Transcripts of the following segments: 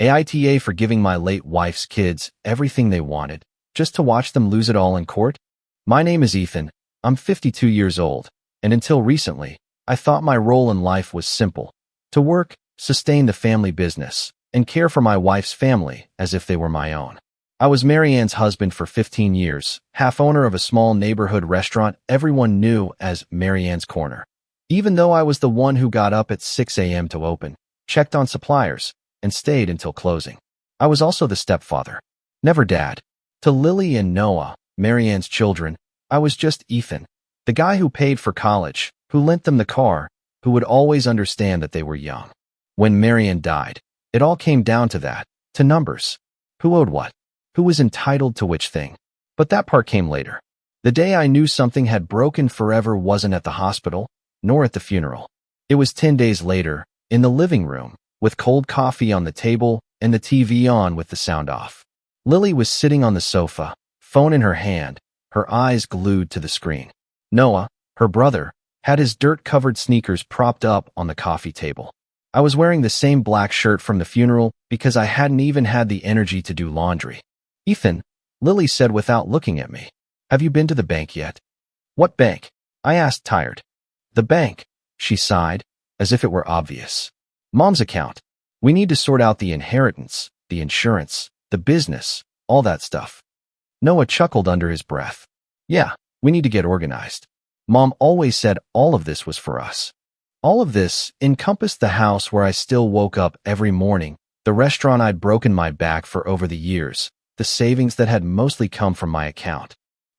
AITA for giving my late wife's kids everything they wanted, just to watch them lose it all in court? My name is Ethan. I'm 52 years old, and until recently, I thought my role in life was simple: to work, sustain the family business, and care for my wife's family as if they were my own. I was Mary Ann's husband for 15 years, half owner of a small neighborhood restaurant everyone knew as Mary Ann's Corner. Even though I was the one who got up at 6 a.m. to open, checked on suppliers, and stayed until closing, I was also the stepfather, never dad. To Lily and Noah, Mary Ann's children, I was just Ethan, the guy who paid for college, who lent them the car, who would always understand that they were young. When Mary Ann died, it all came down to that, to numbers. Who owed what? Who was entitled to which thing? But that part came later. The day I knew something had broken forever wasn't at the hospital, nor at the funeral. It was 10 days later, in the living room, with cold coffee on the table and the TV on with the sound off. Lily was sitting on the sofa, phone in her hand, her eyes glued to the screen. Noah, her brother, had his dirt-covered sneakers propped up on the coffee table. I was wearing the same black shirt from the funeral because I hadn't even had the energy to do laundry. "Ethan," Lily said without looking at me, "have you been to the bank yet?" "What bank?" I asked, tired. "The bank," she sighed, as if it were obvious. "Mom's account. We need to sort out the inheritance, the insurance, the business, all that stuff." Noah chuckled under his breath. "Yeah, we need to get organized. Mom always said all of this was for us." All of this encompassed the house where I still woke up every morning, the restaurant I'd broken my back for over the years, the savings that had mostly come from my account.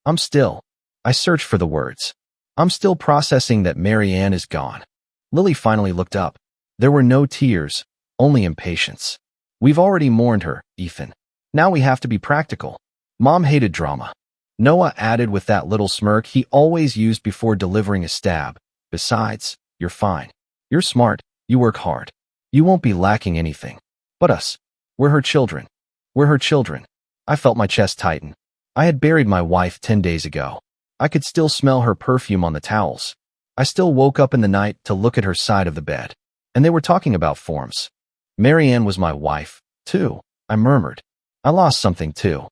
I searched for the words. I'm still processing that Mary Ann is gone. Lily finally looked up. There were no tears, only impatience. "We've already mourned her, Ethan. Now we have to be practical." Mom hated drama. Noah added with that little smirk he always used before delivering a stab. "Besides, you're fine. You're smart. You work hard. You won't be lacking anything. But us. We're her children. We're her children." I felt my chest tighten. I had buried my wife 10 days ago. I could still smell her perfume on the towels. I still woke up in the night to look at her side of the bed. And they were talking about forms. Mary Ann was my wife, too, I murmured. I lost something, too.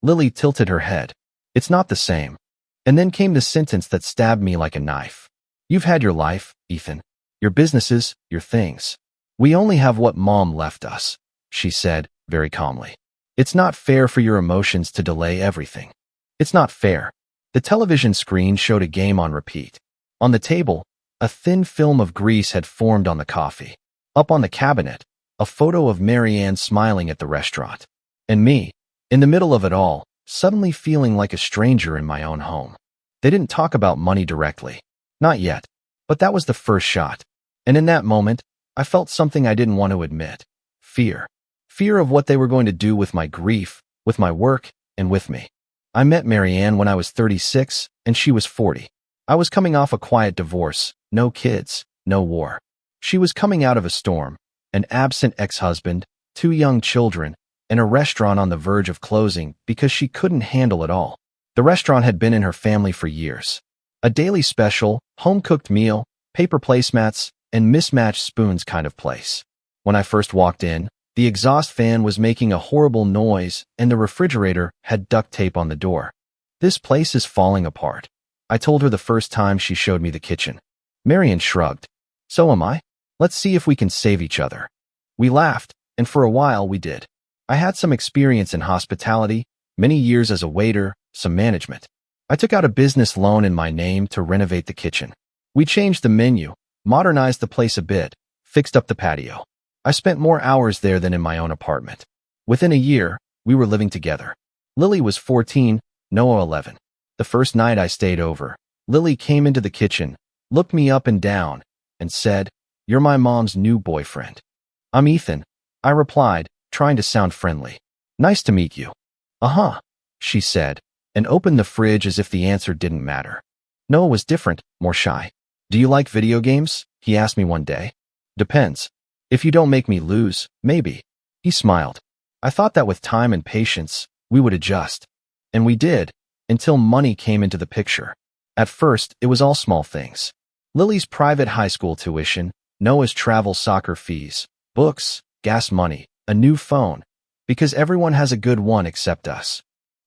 Lily tilted her head. "It's not the same." And then came the sentence that stabbed me like a knife. "You've had your life, Ethan. Your businesses, your things. We only have what Mom left us," she said, very calmly. "It's not fair for your emotions to delay everything. It's not fair." The television screen showed a game on repeat. On the table, a thin film of grease had formed on the coffee. Up on the cabinet, a photo of Mary Ann smiling at the restaurant. And me, in the middle of it all, suddenly feeling like a stranger in my own home. They didn't talk about money directly. Not yet. But that was the first shot. And in that moment, I felt something I didn't want to admit. Fear. Fear of what they were going to do with my grief, with my work, and with me. I met Mary Ann when I was 36, and she was 40. I was coming off a quiet divorce, no kids, no war. She was coming out of a storm, an absent ex-husband, 2 young children, and a restaurant on the verge of closing because she couldn't handle it all. The restaurant had been in her family for years. A daily special, home-cooked meal, paper placemats, and mismatched spoons kind of place. When I first walked in, the exhaust fan was making a horrible noise and the refrigerator had duct tape on the door. "This place is falling apart," I told her the first time she showed me the kitchen. Mary Ann shrugged. "So am I. Let's see if we can save each other." We laughed, and for a while we did. I had some experience in hospitality, many years as a waiter, some management. I took out a business loan in my name to renovate the kitchen. We changed the menu, modernized the place a bit, fixed up the patio. I spent more hours there than in my own apartment. Within a year, we were living together. Lily was 14, Noah 11. The first night I stayed over, Lily came into the kitchen, looked me up and down, and said, "You're my mom's new boyfriend." "I'm Ethan," I replied, trying to sound friendly. "Nice to meet you." "Uh-huh," she said, and opened the fridge as if the answer didn't matter. Noah was different, more shy. "Do you like video games?" he asked me one day. "Depends. If you don't make me lose, maybe." He smiled. I thought that with time and patience, we would adjust. And we did, until money came into the picture. At first, it was all small things. Lily's private high school tuition, Noah's travel soccer fees, books, gas money, a new phone, because everyone has a good one except us.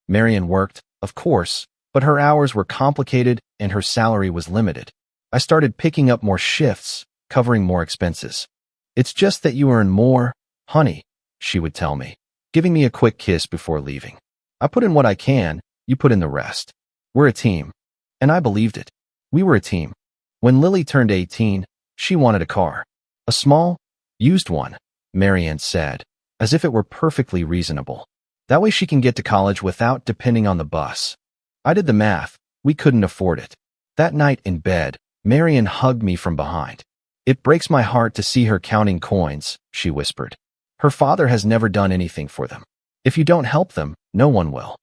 Marian worked, of course, but her hours were complicated and her salary was limited. I started picking up more shifts, covering more expenses. It's just that you earn more, honey, she would tell me, giving me a quick kiss before leaving. I put in what I can, you put in the rest. We're a team. And I believed it. We were a team. When Lily turned 18, she wanted a car. A small, used one, Marianne said, as if it were perfectly reasonable. That way she can get to college without depending on the bus. I did the math. We couldn't afford it. That night in bed, Marianne hugged me from behind. It breaks my heart to see her counting coins, she whispered. Her father has never done anything for them. If you don't help them, no one will.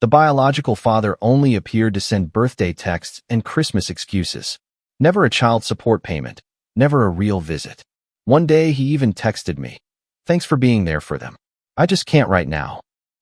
The biological father only appeared to send birthday texts and Christmas excuses. Never a child support payment. Never a real visit. One day he even texted me. Thanks for being there for them. I just can't right now.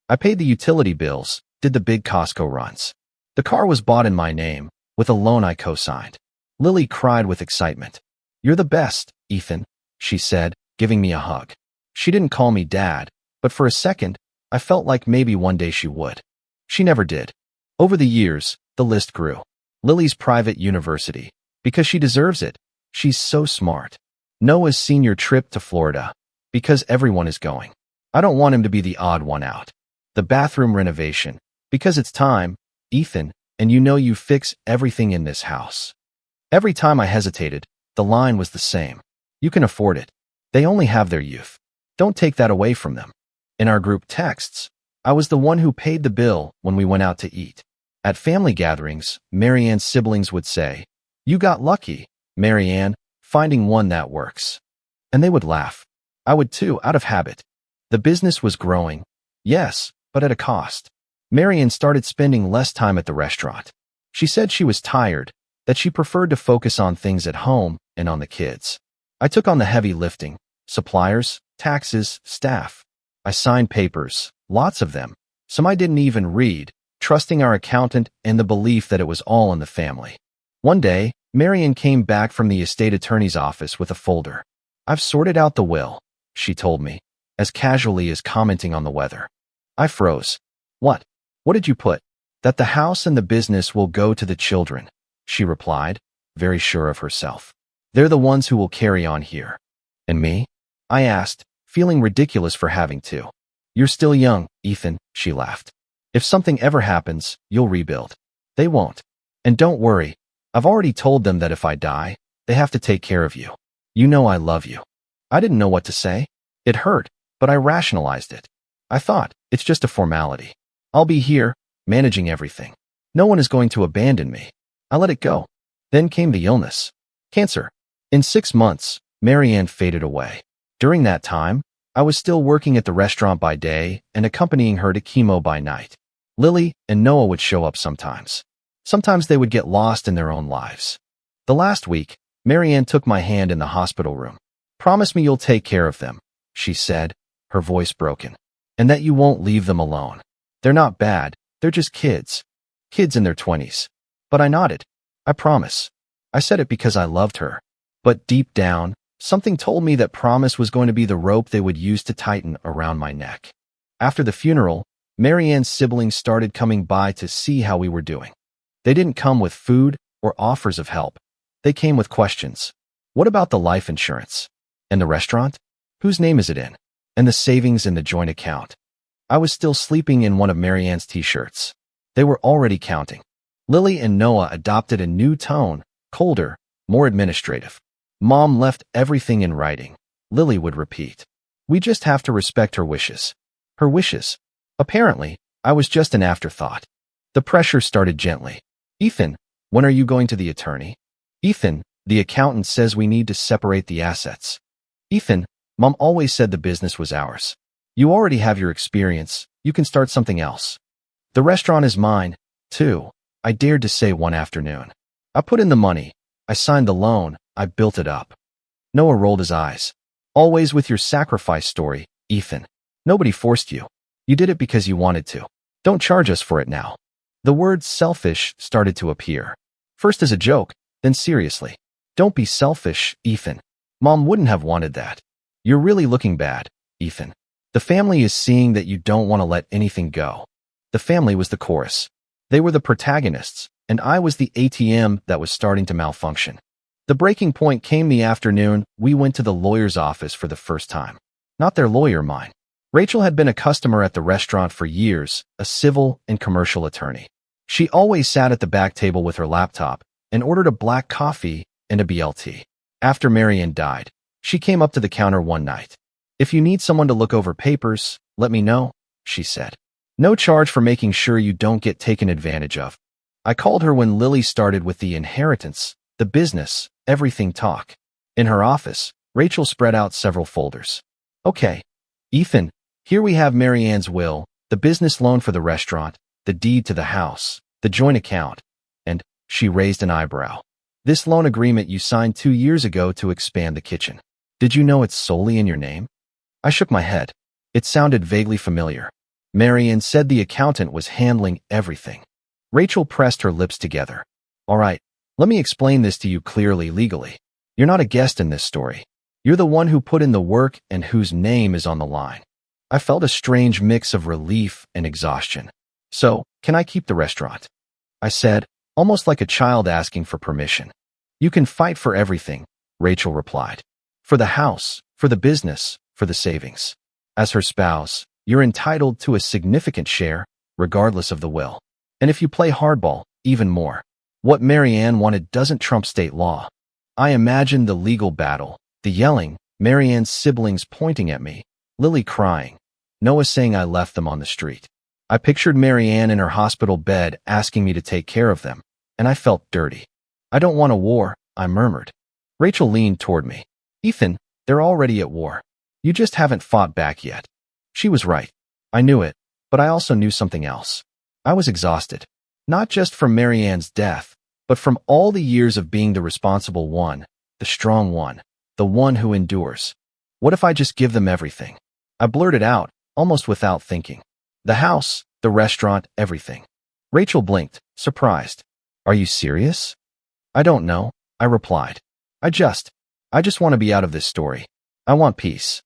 I paid the utility bills, did the big Costco runs. The car was bought in my name, with a loan I co-signed. Lily cried with excitement. You're the best, Ethan, she said, giving me a hug. She didn't call me Dad, but for a second, I felt like maybe one day she would. She never did. Over the years, the list grew. Lily's private university, because she deserves it. She's so smart. Noah's senior trip to Florida, because everyone is going. I don't want him to be the odd one out. The bathroom renovation, because it's time, Ethan, and you know you fix everything in this house. Every time I hesitated, the line was the same. You can afford it. They only have their youth. Don't take that away from them. In our group texts, I was the one who paid the bill when we went out to eat. At family gatherings, Marianne's siblings would say, You got lucky, Marianne, finding one that works. And they would laugh. I would too, out of habit. The business was growing. Yes, but at a cost. Marianne started spending less time at the restaurant. She said she was tired, that she preferred to focus on things at home and on the kids. I took on the heavy lifting, suppliers, taxes, staff. I signed papers, lots of them, some I didn't even read, trusting our accountant and the belief that it was all in the family. One day, Marianne came back from the estate attorney's office with a folder. I've sorted out the will, she told me, as casually as commenting on the weather. I froze. What? What did you put? That the house and the business will go to the children, she replied, very sure of herself. They're the ones who will carry on here. And me? I asked, feeling ridiculous for having to. You're still young, Ethan, she laughed. If something ever happens, you'll rebuild. They won't. And don't worry, I've already told them that if I die, they have to take care of you. You know I love you. I didn't know what to say. It hurt, but I rationalized it. I thought, it's just a formality. I'll be here, managing everything. No one is going to abandon me. I let it go. Then came the illness. Cancer. In 6 months, Marianne faded away. During that time, I was still working at the restaurant by day and accompanying her to chemo by night. Lily and Noah would show up sometimes. Sometimes they would get lost in their own lives. The last week, Marianne took my hand in the hospital room. Promise me you'll take care of them, she said, her voice broken, and that you won't leave them alone. They're not bad, they're just kids. Kids in their 20s. But I nodded. I promise. I said it because I loved her. But deep down, something told me that promise was going to be the rope they would use to tighten around my neck. After the funeral, Marianne's siblings started coming by to see how we were doing. They didn't come with food or offers of help. They came with questions. What about the life insurance? And the restaurant? Whose name is it in? And the savings in the joint account? I was still sleeping in one of Marianne's t-shirts. They were already counting. Lily and Noah adopted a new tone, colder, more administrative. Mom left everything in writing, Lily would repeat. We just have to respect her wishes. Her wishes. Apparently, I was just an afterthought. The pressure started gently. Ethan, when are you going to the attorney? Ethan, the accountant says we need to separate the assets. Ethan, Mom always said the business was ours. You already have your experience, you can start something else. The restaurant is mine, too, I dared to say one afternoon. I put in the money, I signed the loan, I built it up. Noah rolled his eyes. Always with your sacrifice story, Ethan. Nobody forced you. You did it because you wanted to. Don't charge us for it now. The word selfish started to appear. First as a joke, then seriously. Don't be selfish, Ethan. Mom wouldn't have wanted that. You're really looking bad, Ethan. The family is seeing that you don't want to let anything go. The family was the chorus. They were the protagonists, and I was the ATM that was starting to malfunction. The breaking point came the afternoon we went to the lawyer's office for the first time. Not their lawyer, mine. Rachel had been a customer at the restaurant for years, a civil and commercial attorney. She always sat at the back table with her laptop and ordered a black coffee and a BLT. After Marianne died, she came up to the counter one night. "If you need someone to look over papers, let me know," she said. "No charge for making sure you don't get taken advantage of." I called her when Lily started with the inheritance, the business, everything talk. In her office, Rachel spread out several folders. "Okay, Ethan, here we have Marianne's will, the business loan for the restaurant, the deed to the house, the joint account," and she raised an eyebrow. "This loan agreement you signed 2 years ago to expand the kitchen. Did you know it's solely in your name?" I shook my head. It sounded vaguely familiar. Marianne said the accountant was handling everything. Rachel pressed her lips together. "All right, let me explain this to you clearly legally. You're not a guest in this story. You're the one who put in the work and whose name is on the line." I felt a strange mix of relief and exhaustion. "So, can I keep the restaurant?" I said, almost like a child asking for permission. "You can fight for everything," Rachel replied. "For the house, for the business, for the savings. As her spouse, you're entitled to a significant share, regardless of the will. And if you play hardball, even more. What Marianne wanted doesn't trump state law." I imagined the legal battle, the yelling, Marianne's siblings pointing at me, Lily crying, Noah saying I left them on the street. I pictured Marianne in her hospital bed asking me to take care of them, and I felt dirty. "I don't want a war," I murmured. Rachel leaned toward me. "Ethan, they're already at war. You just haven't fought back yet." She was right. I knew it, but I also knew something else. I was exhausted, not just from Marianne's death, but from all the years of being the responsible one, the strong one, the one who endures. What if I just give them everything? I blurted out, almost without thinking. "The house, the restaurant, everything." Rachel blinked, surprised. "Are you serious?" "I don't know," I replied. I just want to be out of this story. I want peace."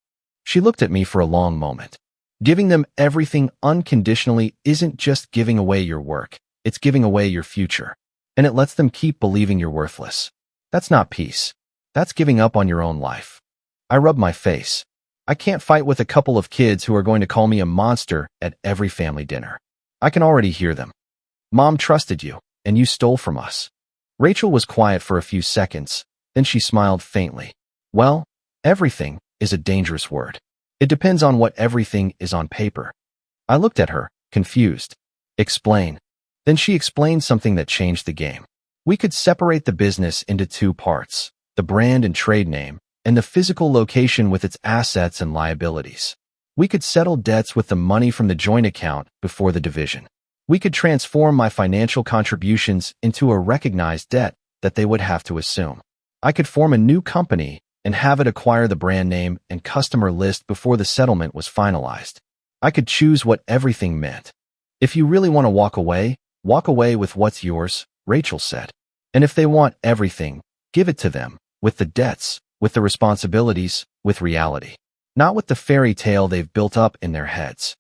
She looked at me for a long moment. "Giving them everything unconditionally isn't just giving away your work, it's giving away your future. And it lets them keep believing you're worthless. That's not peace. That's giving up on your own life." I rubbed my face. I can't fight with a couple of kids who are going to call me a monster at every family dinner. I can already hear them. "Mom trusted you, and you stole from us." Rachel was quiet for a few seconds, then she smiled faintly. "Well, everything is a dangerous word. It depends on what everything is on paper." I looked at her, confused. "Explain." Then she explained something that changed the game. We could separate the business into 2 parts, the brand and trade name, and the physical location with its assets and liabilities. We could settle debts with the money from the joint account before the division. We could transform my financial contributions into a recognized debt that they would have to assume. I could form a new company and have it acquire the brand name and customer list before the settlement was finalized. I could choose what everything meant. "If you really want to walk away with what's yours," Rachel said. "And if they want everything, give it to them, with the debts, with the responsibilities, with reality. Not with the fairy tale they've built up in their heads."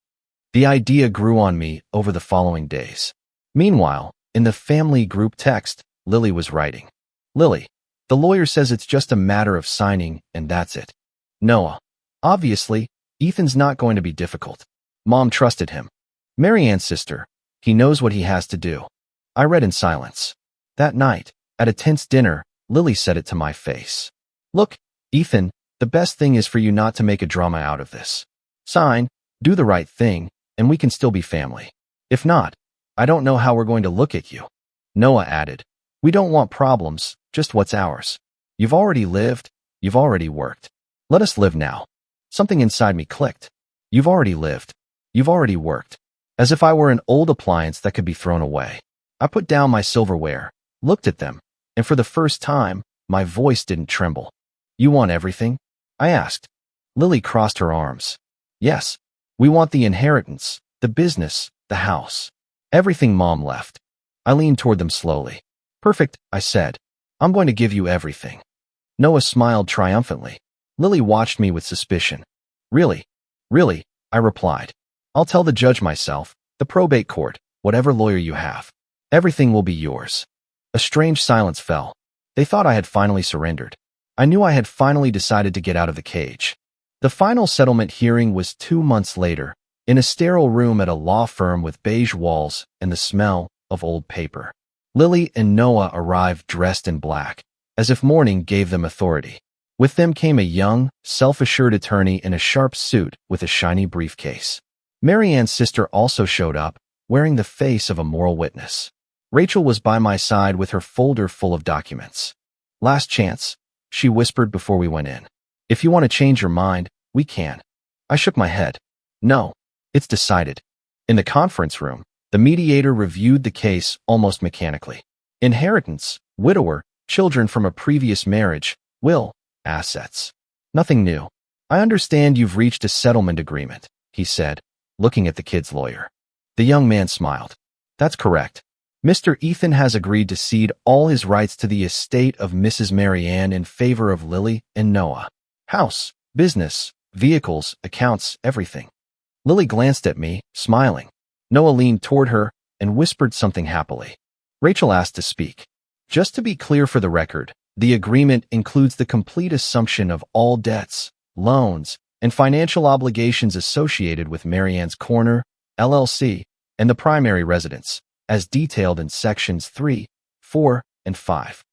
The idea grew on me over the following days. Meanwhile, in the family group text, Lily was writing. "Lily, the lawyer says it's just a matter of signing, and that's it. Noah, obviously, Ethan's not going to be difficult. Mom trusted him. Marianne's sister, he knows what he has to do." I read in silence. That night, at a tense dinner, Lily said it to my face. "Look, Ethan, the best thing is for you not to make a drama out of this. Sign, do the right thing, and we can still be family. If not, I don't know how we're going to look at you." Noah added, "We don't want problems, just what's ours. You've already lived, you've already worked. Let us live now." Something inside me clicked. You've already lived, you've already worked. As if I were an old appliance that could be thrown away. I put down my silverware, looked at them, and for the first time, my voice didn't tremble. "You want everything?" I asked. Lily crossed her arms. "Yes, we want the inheritance, the business, the house. Everything Mom left." I leaned toward them slowly. "Perfect," I said. "I'm going to give you everything." Noah smiled triumphantly. Lily watched me with suspicion. Really? Really? I replied. I'll tell the judge myself, the probate court, whatever lawyer you have. Everything will be yours. A strange silence fell. They thought I had finally surrendered. I knew I had finally decided to get out of the cage. The final settlement hearing was 2 months later, in a sterile room at a law firm with beige walls and the smell of old paper. Lily and Noah arrived dressed in black, as if mourning gave them authority. With them came a young, self-assured attorney in a sharp suit with a shiny briefcase. Marianne's sister also showed up, wearing the face of a moral witness. Rachel was by my side with her folder full of documents. Last chance, she whispered before we went in. If you want to change your mind, we can. I shook my head. No, it's decided. In the conference room, the mediator reviewed the case almost mechanically. Inheritance, widower, children from a previous marriage, will, assets. Nothing new. I understand you've reached a settlement agreement, he said, looking at the kid's lawyer. The young man smiled. That's correct. Mr. Ethan has agreed to cede all his rights to the estate of Mrs. Marianne in favor of Lily and Noah. House, business, vehicles, accounts, everything. Lily glanced at me, smiling. Noah leaned toward her and whispered something happily. Rachel asked to speak. Just to be clear for the record, the agreement includes the complete assumption of all debts, loans, and financial obligations associated with Marianne's Corner, LLC, and the primary residence, as detailed in sections 3, 4, and 5.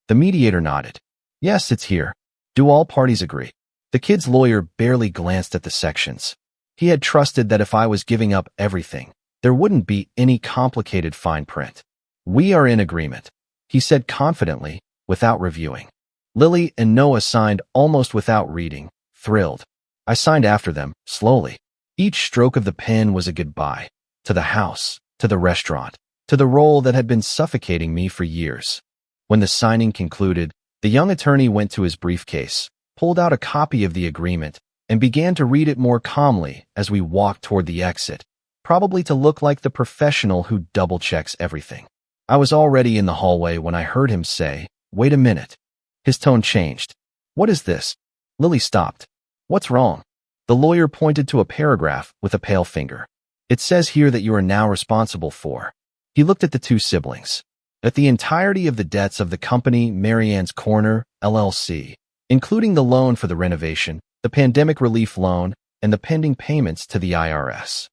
The mediator nodded. Yes, it's here. Do all parties agree? The kid's lawyer barely glanced at the sections. He had trusted that if I was giving up everything, there wouldn't be any complicated fine print. We are in agreement, he said confidently, without reviewing. Lily and Noah signed almost without reading, thrilled. I signed after them, slowly. Each stroke of the pen was a goodbye. To the house, to the restaurant, to the role that had been suffocating me for years. When the signing concluded, the young attorney went to his briefcase, pulled out a copy of the agreement, and began to read it more calmly as we walked toward the exit, probably to look like the professional who double-checks everything. I was already in the hallway when I heard him say, "Wait a minute." His tone changed. "What is this?" Lily stopped. "What's wrong?" The lawyer pointed to a paragraph with a pale finger. "It says here that you are now responsible for." He looked at the two siblings. "At the entirety of the debts of the company Marianne's Corner, LLC, including the loan for the renovation, the pandemic relief loan, and the pending payments to the IRS.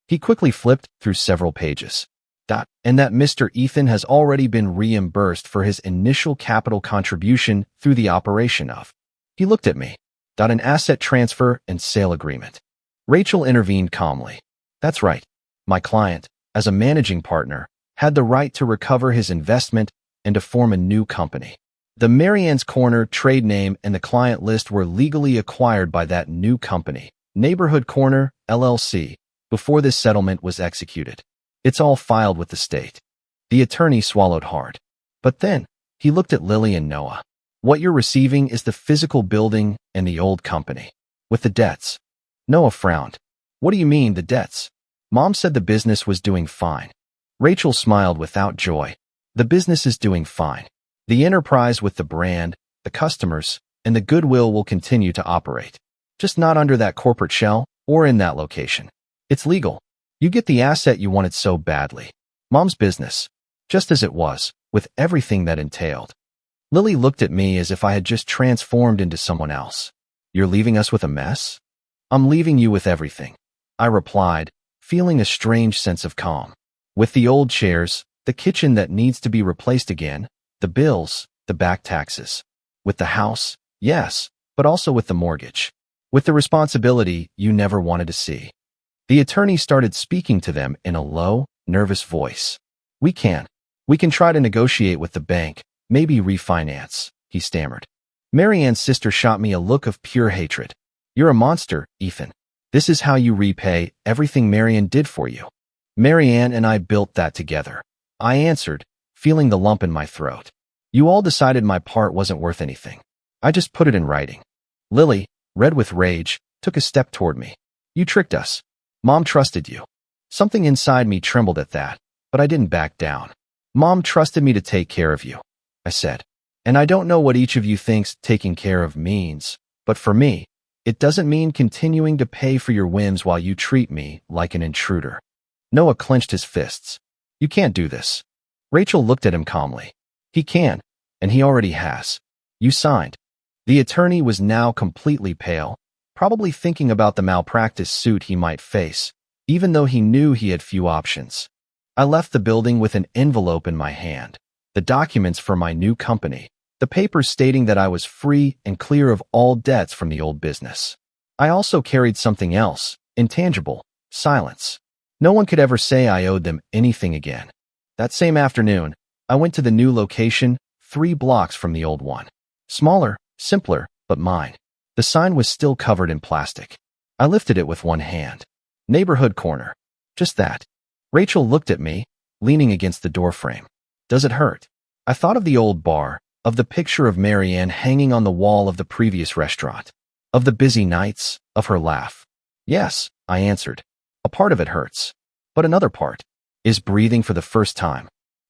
He quickly flipped through several pages. And that Mr. Ethan has already been reimbursed for his initial capital contribution through the operation of. He looked at me. An asset transfer and sale agreement. Rachel intervened calmly. That's right. My client, as a managing partner, had the right to recover his investment and to form a new company. The Marianne's Corner trade name and the client list were legally acquired by that new company, Neighborhood Corner, LLC, before this settlement was executed. It's all filed with the state. The attorney swallowed hard. But then, he looked at Lily and Noah. What you're receiving is the physical building and the old company, with the debts. Noah frowned. What do you mean, the debts? Mom said the business was doing fine. Rachel smiled without joy. The business is doing fine. The enterprise with the brand, the customers, and the goodwill will continue to operate. Just not under that corporate shell or in that location. It's legal. You get the asset you wanted so badly. Mom's business, just as it was, with everything that entailed. Lily looked at me as if I had just transformed into someone else. You're leaving us with a mess? I'm leaving you with everything, I replied, feeling a strange sense of calm. With the old chairs, the kitchen that needs to be replaced again, the bills, the back taxes. With the house, yes, but also with the mortgage. With the responsibility you never wanted to see. The attorney started speaking to them in a low, nervous voice. We can try to negotiate with the bank, maybe refinance, he stammered. Marianne's sister shot me a look of pure hatred. You're a monster, Ethan. This is how you repay everything Marianne did for you. Marianne and I built that together. I answered, feeling the lump in my throat. You all decided my part wasn't worth anything. I just put it in writing. Lily, red with rage, took a step toward me. You tricked us. Mom trusted you. Something inside me trembled at that, but I didn't back down. Mom trusted me to take care of you, I said. And I don't know what each of you thinks taking care of means, but for me, It doesn't mean continuing to pay for your whims while you treat me like an intruder. Noah clenched his fists. You can't do this. Rachel looked at him calmly. He can, and he already has. You signed. The attorney was now completely pale, probably thinking about the malpractice suit he might face, even though he knew he had few options. I left the building with an envelope in my hand, the documents for my new company, the papers stating that I was free and clear of all debts from the old business. I also carried something else, intangible, silence. No one could ever say I owed them anything again. That same afternoon, I went to the new location, 3 blocks from the old one. Smaller, simpler, but mine. The sign was still covered in plastic. I lifted it with one hand. Neighborhood corner. Just that. Rachel looked at me, leaning against the doorframe. Does it hurt? I thought of the old bar, of the picture of Marianne hanging on the wall of the previous restaurant, of the busy nights, of her laugh. Yes, I answered. A part of it hurts. But another part is breathing for the first time.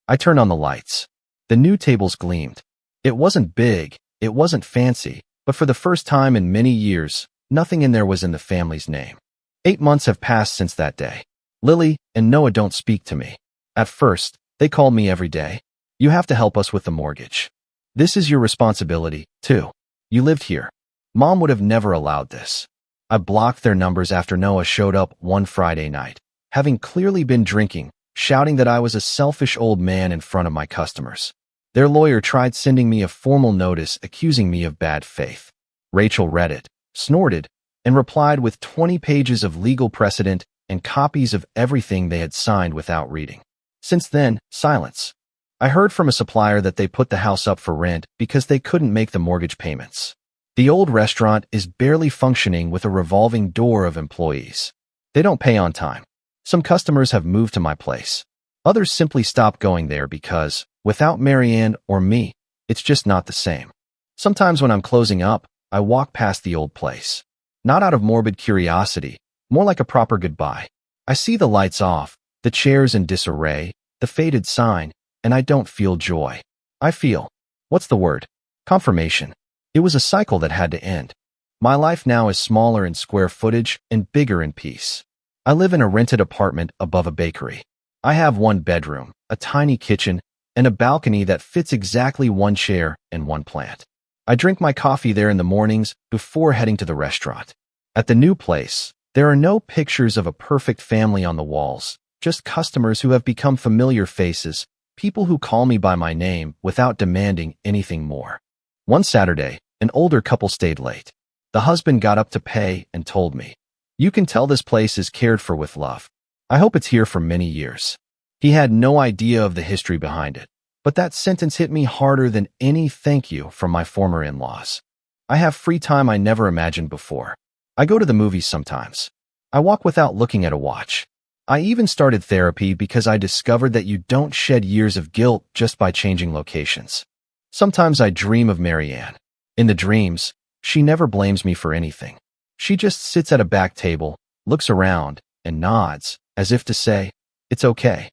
I turned on the lights. The new tables gleamed. It wasn't big, it wasn't fancy, but for the first time in many years, nothing in there was in the family's name. 8 months have passed since that day. Lily and Noah don't speak to me. At first, they called me every day. You have to help us with the mortgage. This is your responsibility, too. You lived here. Mom would have never allowed this. I blocked their numbers after Noah showed up one Friday night, having clearly been drinking, shouting that I was a selfish old man in front of my customers. Their lawyer tried sending me a formal notice accusing me of bad faith. Rachel read it, snorted, and replied with 20 pages of legal precedent and copies of everything they had signed without reading. Since then, silence. I heard from a supplier that they put the house up for rent because they couldn't make the mortgage payments. The old restaurant is barely functioning with a revolving door of employees. They don't pay on time. Some customers have moved to my place. Others simply stop going there because, without Marianne or me, it's just not the same. Sometimes when I'm closing up, I walk past the old place. Not out of morbid curiosity, more like a proper goodbye. I see the lights off, the chairs in disarray, the faded sign, and I don't feel joy. I feel, what's the word? Confirmation. It was a cycle that had to end. My life now is smaller in square footage and bigger in peace. I live in a rented apartment above a bakery. I have 1 bedroom, a tiny kitchen, and a balcony that fits exactly 1 chair and 1 plant. I drink my coffee there in the mornings before heading to the restaurant. At the new place, there are no pictures of a perfect family on the walls, just customers who have become familiar faces, people who call me by my name without demanding anything more. One Saturday, an older couple stayed late. The husband got up to pay and told me, "You can tell this place is cared for with love. I hope it's here for many years." He had no idea of the history behind it, but that sentence hit me harder than any thank you from my former in-laws. I have free time I never imagined before. I go to the movies sometimes. I walk without looking at a watch. I even started therapy because I discovered that you don't shed years of guilt just by changing locations. Sometimes I dream of Marianne. In the dreams, she never blames me for anything. She just sits at a back table, looks around, and nods, as if to say, "It's okay."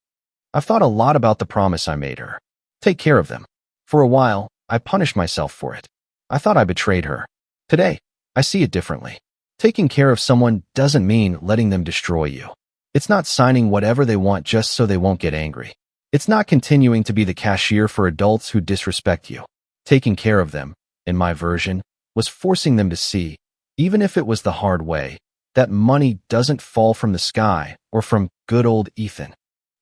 I've thought a lot about the promise I made her. Take care of them. For a while, I punished myself for it. I thought I betrayed her. Today, I see it differently. Taking care of someone doesn't mean letting them destroy you. It's not signing whatever they want just so they won't get angry. It's not continuing to be the cashier for adults who disrespect you. Taking care of them, in my version, was forcing them to see, even if it was the hard way, that money doesn't fall from the sky or from good old Ethan.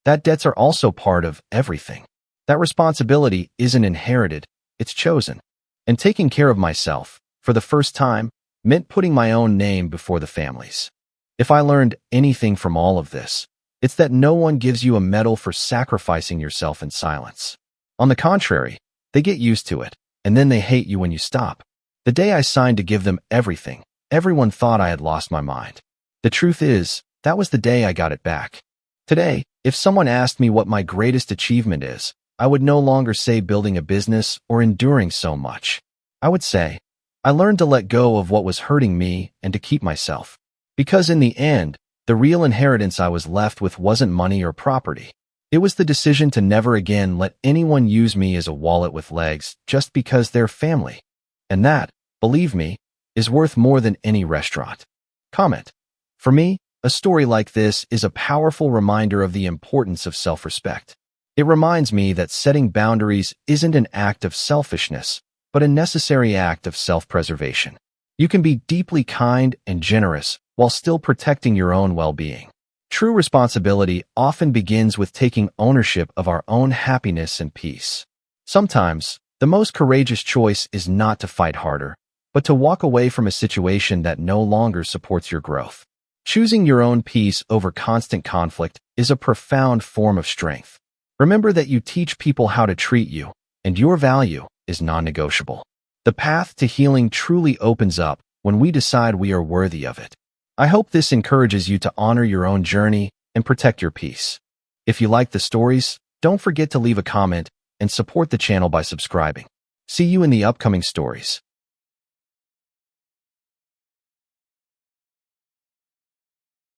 That debts are also part of everything. That responsibility isn't inherited, it's chosen. And taking care of myself, for the first time, meant putting my own name before the family's. If I learned anything from all of this, it's that no one gives you a medal for sacrificing yourself in silence. On the contrary, they get used to it, and then they hate you when you stop. The day I signed to give them everything, everyone thought I had lost my mind. The truth is, that was the day I got it back. Today, if someone asked me what my greatest achievement is, I would no longer say building a business or enduring so much. I would say, I learned to let go of what was hurting me and to keep myself. Because in the end, the real inheritance I was left with wasn't money or property. It was the decision to never again let anyone use me as a wallet with legs just because they're family. And that, believe me, is worth more than any restaurant. Comment. For me, a story like this is a powerful reminder of the importance of self-respect. It reminds me that setting boundaries isn't an act of selfishness, but a necessary act of self-preservation. You can be deeply kind and generous while still protecting your own well-being. True responsibility often begins with taking ownership of our own happiness and peace. Sometimes, the most courageous choice is not to fight harder, but to walk away from a situation that no longer supports your growth. Choosing your own peace over constant conflict is a profound form of strength. Remember that you teach people how to treat you, and your value is non-negotiable. The path to healing truly opens up when we decide we are worthy of it. I hope this encourages you to honor your own journey and protect your peace. If you like the stories, don't forget to leave a comment and support the channel by subscribing. See you in the upcoming stories.